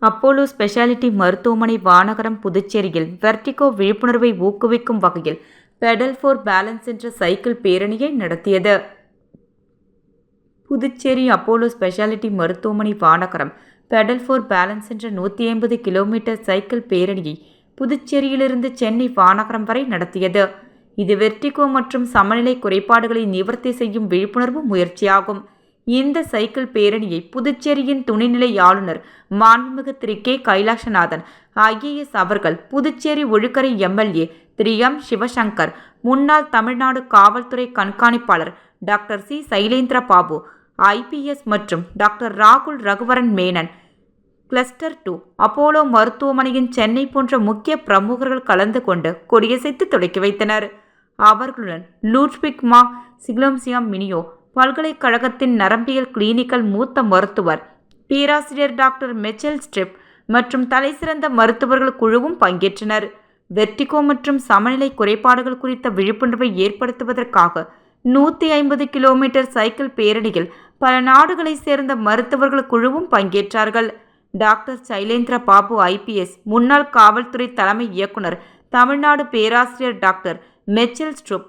Apollo speciality மருத்துவமனை வானகரம் புதுச்சேரியில் vertigo விழிப்புணர்வை ஊக்குவிக்கும் வகையில் பெடல் ஃபார் பேலன்ஸ் என்ற சைக்கிள் பேரணியை நடத்தியது. புதுச்சேரி அப்போலோ ஸ்பெஷாலிட்டி மருத்துவமனை வானகரம் பெடல் ஃபார் பேலன்ஸ் என்ற 150 கிலோமீட்டர் சைக்கிள் பேரணியை புதுச்சேரியிலிருந்து சென்னை வானகரம் வரை நடத்தியது. இது வெர்டிகோ மற்றும் சமநிலை குறைபாடுகளை நிவர்த்தி செய்யும் விழிப்புணர்வு முயற்சியாகும். இந்த சைக்கிள் பேரணியை புதுச்சேரியின் துணைநிலை ஆளுநர் மாண்புமிகு திரு கே கைலாசநாதன் IAS அவர்கள், புதுச்சேரி ஒழுக்கரை MLA திரு M சிவசங்கர், முன்னாள் தமிழ்நாடு காவல்துறை கண்காணிப்பாளர் doctor C Sylendra Babu IPS மற்றும் டாக்டர் ராகுல் ரகுவரன் மேனன், கிளஸ்டர் 2 அப்போலோ மருத்துவமனையின் சென்னை போன்ற முக்கிய பிரமுகர்கள் கலந்து கொண்டு கொடியசைத்து தொடக்கி வைத்தனர். அவர்களுடன் லூட்விக் மா சிக்லோம்சியம் மினியோ பல்கலைக்கழகத்தின் நரம்பியல் கிளினிக்கல் மூத்த மருத்துவர் பேராசிரியர் டாக்டர் மெச்சல் ஸ்ட்ரிப் மற்றும் தலைசிறந்த மருத்துவர்கள் குழுவும் பங்கேற்றனர். வெர்டிகோ மற்றும் சமநிலை குறைபாடுகள் குறித்த விழிப்புணர்வை ஏற்படுத்துவதற்காக 150 கிலோமீட்டர் சைக்கிள் பேரணியில் பல நாடுகளை சேர்ந்த மருத்துவர்கள் குழுவும் பங்கேற்றார்கள். டாக்டர் சைலேந்திர பாபு IPS, முன்னாள் காவல்துறை தலைமை இயக்குனர் தமிழ்நாடு, பேராசிரியர் டாக்டர் மெச்சல் ஸ்ட்ரூப்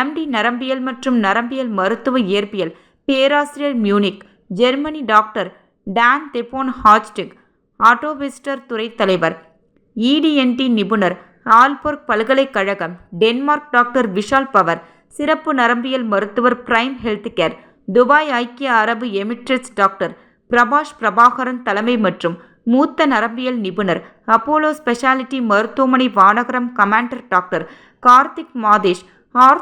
MD நரம்பியல் மற்றும் நரம்பியல் மருத்துவ இயற்பியல் பேராசிரியர் மியூனிக், ஜெர்மனி டாக்டர் டான் தெபோன் ஹாச்டிக், ஆட்டோவிஸ்டர் துறை தலைவர் EDNT நிபுணர் ஆல்போர்க் பல்கலைக்கழகம், டென்மார்க் டாக்டர் விஷால் பவர், சிறப்பு நரம்பியல் மருத்துவர் பிரைம் ஹெல்த் கேர், துபாய் ஐக்கிய அரபு எமிரேட்ஸ் டாக்டர் பிரபாஷ் பிரபாகரன் தலைமை மற்றும் மூத்த நரம்பியல் நிபுணர் அப்போலோ ஸ்பெஷாலிட்டி மருத்துவமனை வானகரம் கமாண்டர் டாக்டர் கார்த்திக் மாதேஷ்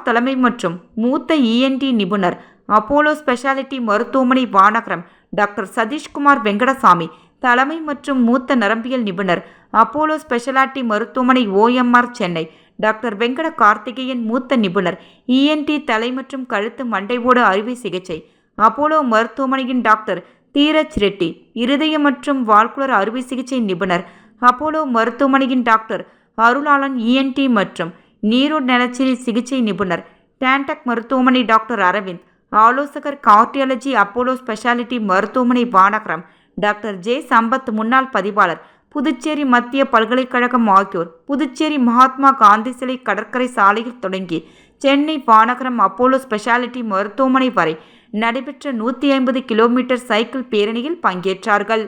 தலைமை மற்றும் மூத்த ENT நிபுணர் அப்போலோ ஸ்பெஷாலிட்டி மருத்துவமனை வானகரம் டாக்டர் சதீஷ்குமார் வெங்கடசாமி தலைமை மற்றும் மூத்த நரம்பியல் நிபுணர் அப்போலோ ஸ்பெஷாலிட்டி மருத்துவமனை OMR சென்னை டாக்டர் வெங்கட கார்த்திகேயன் மூத்த நிபுணர் ENT தலை மற்றும் கழுத்து மண்டைவோடு அறுவை சிகிச்சை அப்போலோ மருத்துவமனையின் டாக்டர் தீரஜ் ரெட்டி இருதய மற்றும் வால்குலர் அறுவை சிகிச்சை நிபுணர் அப்போலோ மருத்துவமனையின் டாக்டர் அருளாளன் ENT மற்றும் நீரோ நலச்சினை சிகிச்சை நிபுணர் டான்டக் மருத்துவமனை டாக்டர் அரவிந்த், ஆலோசகர் கார்டியாலஜி அப்போலோ ஸ்பெஷாலிட்டி மருத்துவமனை வானகரம் டாக்டர் J சம்பத், முன்னாள் பதிவாளர் புதுச்சேரி மத்திய பல்கலைக்கழகம் ஆகியோர் புதுச்சேரி மகாத்மா காந்தி சிலை கடற்கரை சாலையில் தொடங்கி சென்னை வானகரம் அப்போலோ ஸ்பெஷாலிட்டி மருத்துவமனை வரை நடைபெற்ற 150 கிலோமீட்டர் சைக்கிள் பேரணியில் பங்கேற்றார்கள்.